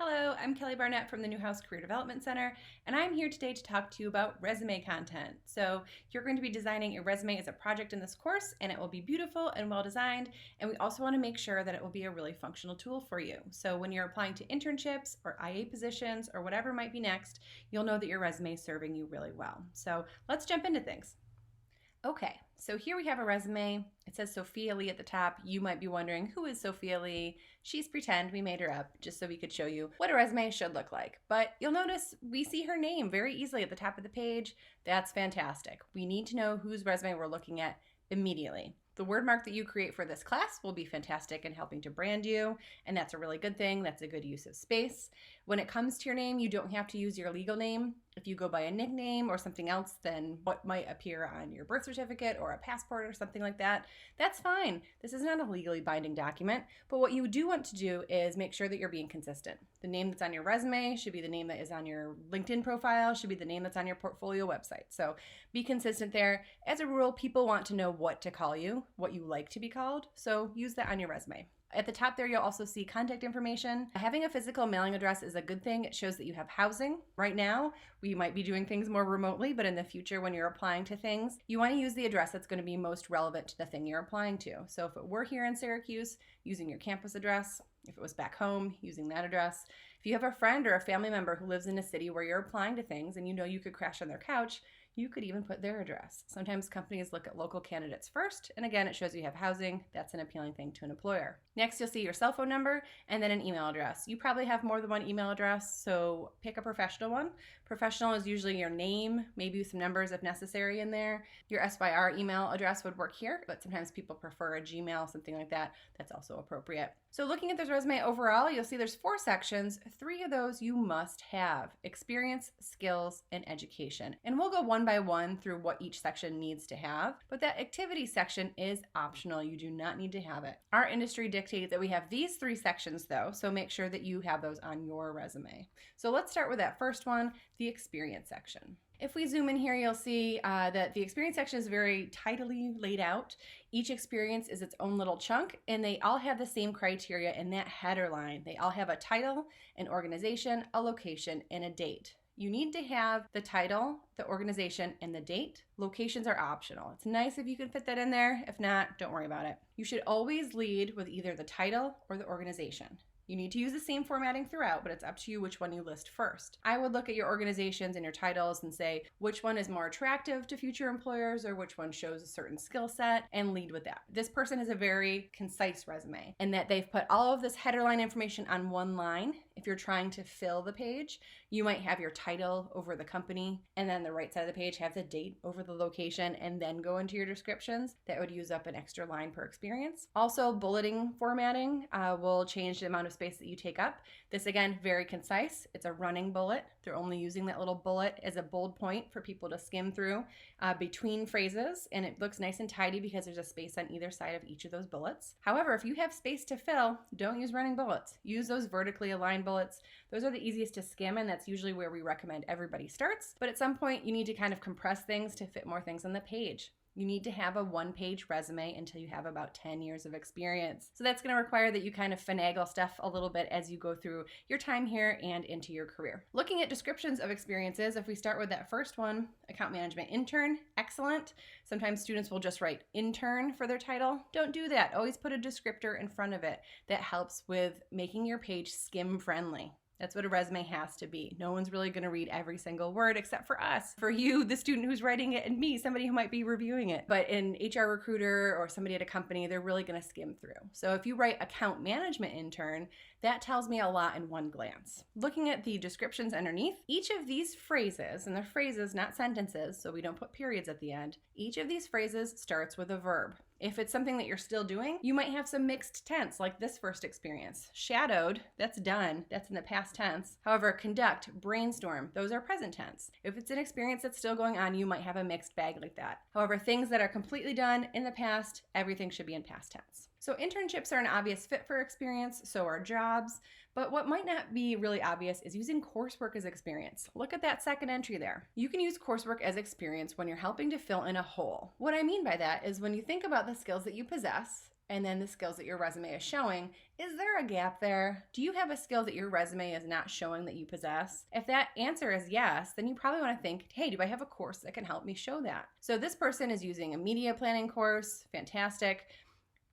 Hello, I'm Kelly Barnett from the Newhouse Career Development Center, and I'm here today to talk to you about resume content. So you're going to be designing a resume as a project in this course, and it will be beautiful and well designed, and we also want to make sure that it will be a really functional tool for you. So when you're applying to internships or IA positions or whatever might be next, you'll know that your resume is serving you really well. So let's jump into things. Okay, so here we have a resume. It says Sophia Lee at the top. You might be wondering, who is Sophia Lee? She's pretend. We made her up just so we could show you what a resume should look like. But you'll notice we see her name very easily at the top of the page. That's fantastic. We need to know whose resume we're looking at immediately. The word mark that you create for this class will be fantastic in helping to brand you, and that's a really good thing. That's a good use of space. When it comes to your name, you don't have to use your legal name. If you go by a nickname or something else than what might appear on your birth certificate or a passport or something like that, that's fine. This is not a legally binding document, but what you do want to do is make sure that you're being consistent. The name that's on your resume should be the name that is on your LinkedIn profile, should be the name that's on your portfolio website. So be consistent there. As a rule, people want to know what to call you, what you like to be called, so use that on your resume. At the top there, you'll also see contact information. Having a physical mailing address is a good thing. It shows that you have housing. Right now, we might be doing things more remotely, but in the future, when you're applying to things, you want to use the address that's going to be most relevant to the thing you're applying to. So if it were here in Syracuse, using your campus address. If it was back home, using that address. If you have a friend or a family member who lives in a city where you're applying to things and you know you could crash on their couch, you could even put their address. Sometimes companies look at local candidates first, and again, it shows you have housing. That's an appealing thing to an employer. Next, you'll see your cell phone number and then an email address. You probably have more than one email address, so pick a professional one. Professional is usually your name, maybe some numbers if necessary in there. Your SYR email address would work here, but sometimes people prefer a Gmail, something like that. That's also appropriate. So looking at this resume overall, you'll see there's 4 sections. 3 of those you must have: experience, skills, and education. And we'll go one by one through what each section needs to have, but that activity section is optional. You do not need to have it. Our industry dictates that we have these 3 sections though, so make sure that you have those on your resume. So let's start with that first one, the experience section. If we zoom in here, you'll see that the experience section is very tidily laid out. Each experience is its own little chunk, and they all have the same criteria in that header line. They all have a title, an organization, a location, and a date. You need to have the title, the organization, and the date. Locations are optional. It's nice if you can fit that in there. If not, don't worry about it. You should always lead with either the title or the organization. You need to use the same formatting throughout, but it's up to you which one you list first. I would look at your organizations and your titles and say which one is more attractive to future employers or which one shows a certain skill set, and lead with that. This person has a very concise resume in that they've put all of this header line information on one line. If you're trying to fill the page, you might have your title over the company, and then the right side of the page have the date over the location, and then go into your descriptions. That would use up an extra line per experience. Also, bulleting formatting will change the amount of space that you take up. This, again, very concise. It's a running bullet. They're only using that little bullet as a bold point for people to skim through between phrases, and it looks nice and tidy because there's a space on either side of each of those bullets. However, if you have space to fill, don't use running bullets. Use those vertically aligned bullets. Those are the easiest to skim, and that's usually where we recommend everybody starts. But at some point, you need to kind of compress things to fit more things on the page. You need to have a 1-page resume until you have about 10 years of experience. So that's going to require that you kind of finagle stuff a little bit as you go through your time here and into your career. Looking at descriptions of experiences, if we start with that first one, account management intern, excellent. Sometimes students will just write intern for their title. Don't do that. Always put a descriptor in front of it. That helps with making your page skim friendly. That's what a resume has to be. No one's really going to read every single word except for us. For you, the student who's writing it, and me, somebody who might be reviewing it. But an HR recruiter or somebody at a company, they're really going to skim through. So if you write account management intern, that tells me a lot in one glance. Looking at the descriptions underneath, each of these phrases, and they're phrases, not sentences, so we don't put periods at the end, each of these phrases starts with a verb. If it's something that you're still doing, you might have some mixed tense, like this first experience. Shadowed, that's done, that's in the past tense. However, conduct, brainstorm, those are present tense. If it's an experience that's still going on, you might have a mixed bag like that. However, things that are completely done in the past, everything should be in past tense. So internships are an obvious fit for experience, so are jobs. But what might not be really obvious is using coursework as experience. Look at that second entry there. You can use coursework as experience when you're helping to fill in a hole. What I mean by that is when you think about the skills that you possess and then the skills that your resume is showing. Is there a gap there? Do you have a skill that your resume is not showing that you possess? If that answer is yes, then you probably want to think, hey, do I have a course that can help me show that? So this person is using a media planning course. Fantastic.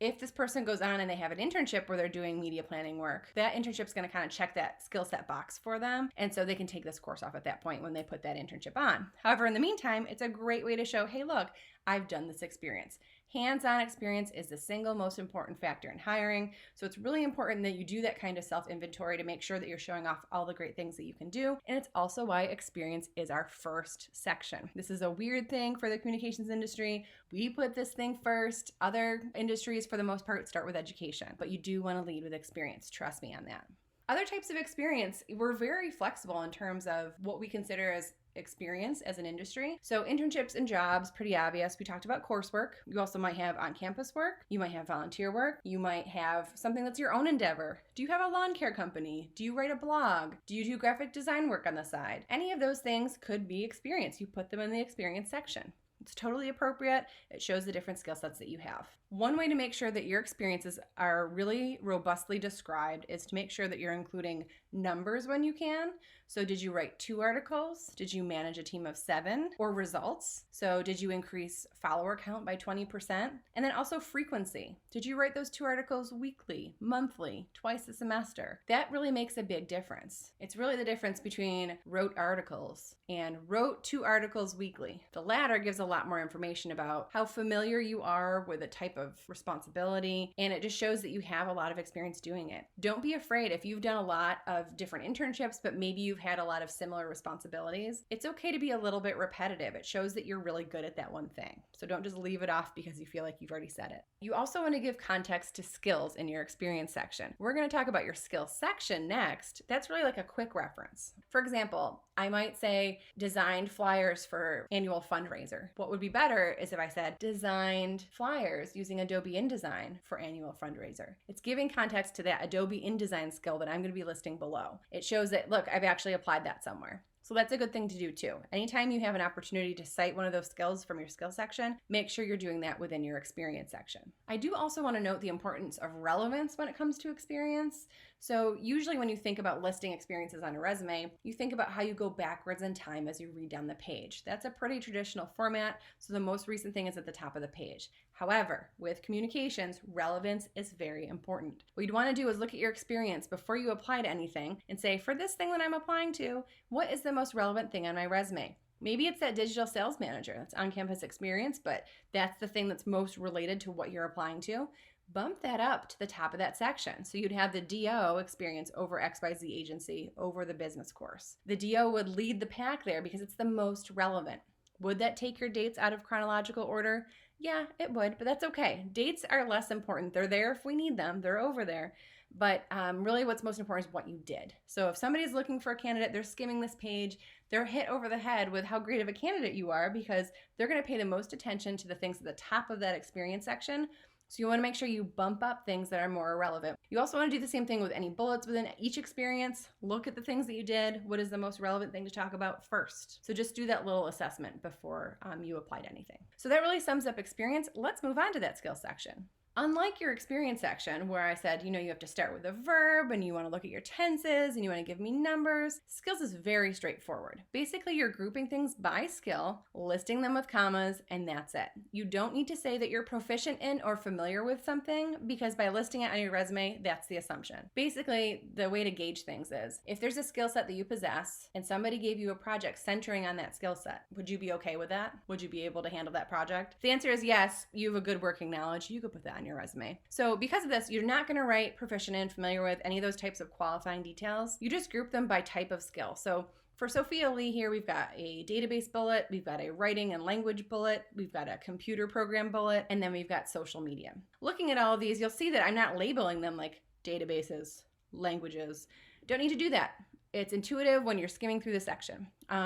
If this person goes on and they have an internship where they're doing media planning work, that internship is going to kind of check that skill set box for them. And so they can take this course off at that point when they put that internship on. However, in the meantime, it's a great way to show, hey, look, I've done this experience. Hands-on experience is the single most important factor in hiring. So it's really important that you do that kind of self-inventory to make sure that you're showing off all the great things that you can do. And it's also why experience is our first section. This is a weird thing for the communications industry. We put this thing first. Other industries, for the most part, start with education. But you do want to lead with experience. Trust me on that. Other types of experience, we're very flexible in terms of what we consider as experience as an industry. So internships and jobs, pretty obvious. We talked about coursework. You also might have on-campus work. You might have volunteer work. You might have something that's your own endeavor. Do you have a lawn care company? Do you write a blog? Do you do graphic design work on the side? Any of those things could be experience. You put them in the experience section. It's totally appropriate. It shows the different skill sets that you have. One way to make sure that your experiences are really robustly described is to make sure that you're including numbers when you can. So did you write 2 articles? Did you manage a team of 7? Or results? So did you increase follower count by 20%? And then also frequency. Did you write those 2 articles weekly, monthly, twice a semester? That really makes a big difference. It's really the difference between wrote articles and wrote 2 articles weekly. The latter gives a lot more information about how familiar you are with a type of responsibility, and it just shows that you have a lot of experience doing it. Don't be afraid if you've done a lot of different internships, but maybe you've had a lot of similar responsibilities. It's okay to be a little bit repetitive. It shows that you're really good at that one thing. So don't just leave it off because you feel like you've already said it. You also want to give context to skills in your experience section. We're going to talk about your skills section next. That's really like a quick reference. For example, I might say designed flyers for annual fundraiser. What would be better is if I said designed flyers using Adobe InDesign for annual fundraiser. It's giving context to that Adobe InDesign skill that I'm going to be listing below. It shows that, look, I've actually applied that somewhere. So that's a good thing to do too. Anytime you have an opportunity to cite one of those skills from your skill section, make sure you're doing that within your experience section. I do also want to note the importance of relevance when it comes to experience. So usually when you think about listing experiences on a resume, you think about how you go backwards in time as you read down the page. That's a pretty traditional format, so the most recent thing is at the top of the page. However, with communications, relevance is very important. What you'd want to do is look at your experience before you apply to anything and say, for this thing that I'm applying to, what is the most relevant thing on my resume? Maybe it's that digital sales manager. That's on-campus experience, but that's the thing that's most related to what you're applying to. Bump that up to the top of that section. So you'd have the DO experience over XYZ agency over the business course. The DO would lead the pack there because it's the most relevant. Would that take your dates out of chronological order? Yeah, it would, but that's okay. Dates are less important. They're there if we need them. They're over there. But really what's most important is what you did. So if somebody's looking for a candidate, they're skimming this page, they're hit over the head with how great of a candidate you are because they're going to pay the most attention to the things at the top of that experience section. So you want to make sure you bump up things that are more relevant. You also want to do the same thing with any bullets within each experience. Look at the things that you did. What is the most relevant thing to talk about first? So just do that little assessment before you apply to anything. So that really sums up experience. Let's move on to that skills section. Unlike your experience section where I said, you have to start with a verb and you want to look at your tenses and you want to give me numbers, skills is very straightforward. Basically, you're grouping things by skill, listing them with commas, and that's it. You don't need to say that you're proficient in or familiar with something because by listing it on your resume, that's the assumption. Basically, the way to gauge things is if there's a skill set that you possess and somebody gave you a project centering on that skill set, would you be okay with that? Would you be able to handle that project? If the answer is yes, you have a good working knowledge, you could put that on your resume. So because of this, you're not going to write proficient in, familiar with any of those types of qualifying details. You just group them by type of skill. So for Sophia Lee here, we've got a database bullet, we've got a writing and language bullet, we've got a computer program bullet, and then we've got social media. Looking at all of these, you'll see that I'm not labeling them like databases, languages. Don't need to do that. It's intuitive when you're skimming through the section.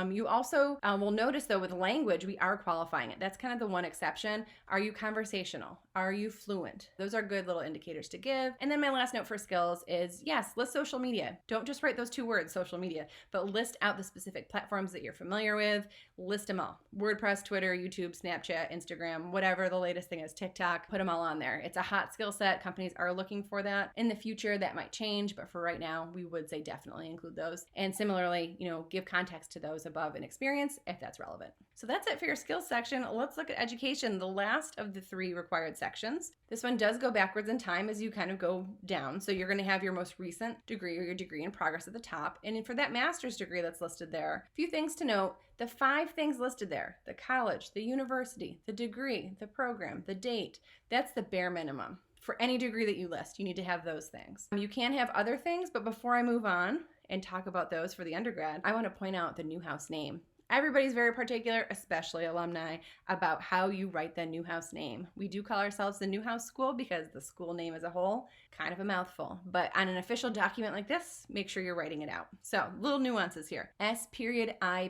You also will notice, though, with language, we are qualifying it. That's kind of the one exception. Are you conversational? Are you fluent? Those are good little indicators to give. And then my last note for skills is, yes, list social media. Don't just write those two words, social media, but list out the specific platforms that you're familiar with. List them all. WordPress, Twitter, YouTube, Snapchat, Instagram, whatever the latest thing is, TikTok, put them all on there. It's a hot skill set. Companies are looking for that. In the future, that might change, but for right now, we would say definitely include those. And similarly, give context to those above in experience if that's relevant. So that's it for your skills section. Let's look at education, the last of the 3 required sections. This one does go backwards in time as you kind of go down. So you're going to have your most recent degree or your degree in progress at the top. And for that master's degree that's listed there, a few things to note. The 5 things listed there, the college, the university, the degree, the program, the date, that's the bare minimum. For any degree that you list, you need to have those things. You can have other things, but before I move on and talk about those for the undergrad, I want to point out the Newhouse name. Everybody's very particular, especially alumni, about how you write the Newhouse name. We do call ourselves the Newhouse School because the school name as a whole, kind of a mouthful. But on an official document like this, make sure you're writing it out. So, little nuances here. S.I.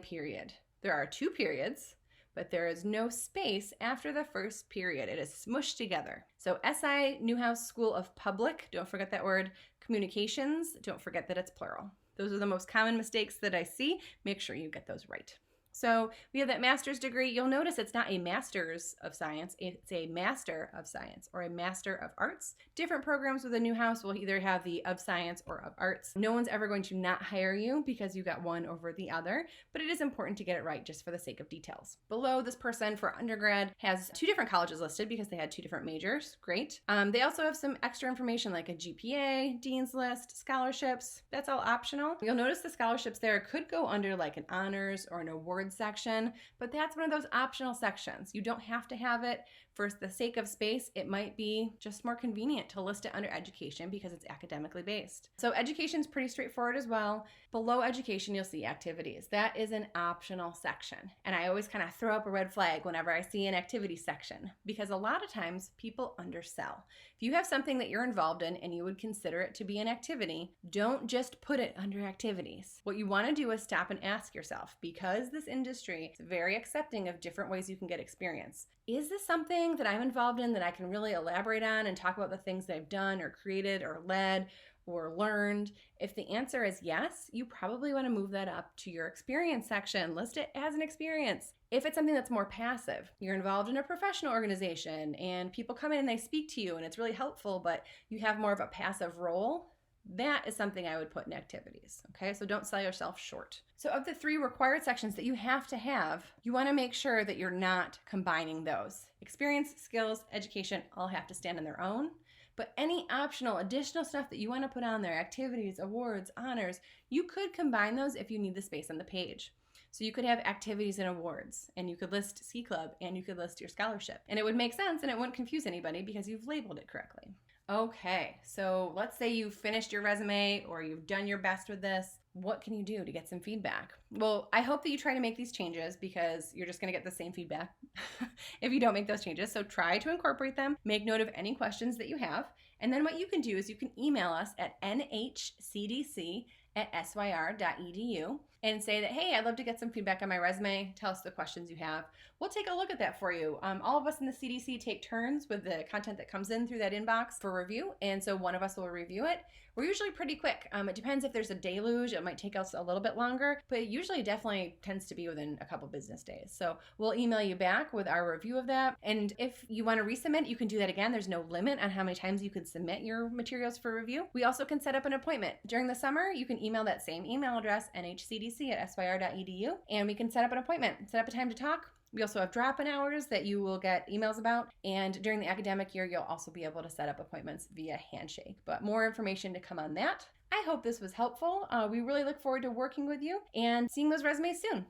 There are 2 periods, but there is no space after the first period. It is smushed together. So SI Newhouse School of Public, don't forget that word. Communications, don't forget that it's plural. Those are the most common mistakes that I see. Make sure you get those right. So we have that master's degree. You'll notice it's not a master's of science, it's a master of science or a master of arts. Different programs with a Newhouse will either have the of science or of arts. No one's ever going to not hire you because you got one over the other, but it is important to get it right just for the sake of details. Below, this person for undergrad has 2 different colleges listed because they had 2 different majors. Great. They also have some extra information like a GPA, Dean's List, scholarships. That's all optional. You'll notice the scholarships there could go under like an honors or an award section, but that's one of those optional sections. You don't have to have it. For the sake of space, it might be just more convenient to list it under education because it's academically based. So education is pretty straightforward as well. Below education, you'll see activities. That is an optional section. And I always kind of throw up a red flag whenever I see an activity section because a lot of times people undersell. If you have something that you're involved in and you would consider it to be an activity, don't just put it under activities. What you want to do is stop and ask yourself, because this industry is very accepting of different ways you can get experience. Is this something that I'm involved in that I can really elaborate on and talk about the things that I've done or created or led or learned? If the answer is yes, you probably want to move that up to your experience section. List it as an experience. If it's something that's more passive, you're involved in a professional organization and people come in and they speak to you and it's really helpful, but you have more of a passive role, that is something I would put in activities, okay? So don't sell yourself short. So of the 3 required sections that you have to have, you want to make sure that you're not combining those. Experience, skills, education all have to stand on their own, but any optional additional stuff that you want to put on there, activities, awards, honors, you could combine those if you need the space on the page. So you could have activities and awards, and you could list Ski Club, and you could list your scholarship. And it would make sense, and it wouldn't confuse anybody because you've labeled it correctly. Okay, so let's say you've finished your resume or you've done your best with this. What can you do to get some feedback? Well, I hope that you try to make these changes because you're just going to get the same feedback if you don't make those changes. So try to incorporate them, make note of any questions that you have. And then what you can do is you can email us at nhcdc@syr.edu and say that, hey, I'd love to get some feedback on my resume. Tell us the questions you have. We'll take a look at that for you. All of us in the CDC take turns with the content that comes in through that inbox for review. And so one of us will review it. We're usually pretty quick. It depends if there's a deluge. It might take us a little bit longer, but usually definitely tends to be within a couple business days. So we'll email you back with our review of that. And if you want to resubmit, you can do that again. There's no limit on how many times you can submit your materials for review. We also can set up an appointment. During the summer, you can email that same email address, nhcdc@syr.edu, and we can set up an appointment, set up a time to talk. We also have drop-in hours that you will get emails about. And during the academic year, you'll also be able to set up appointments via Handshake. But more information to come on that. I hope this was helpful. We really look forward to working with you and seeing those resumes soon.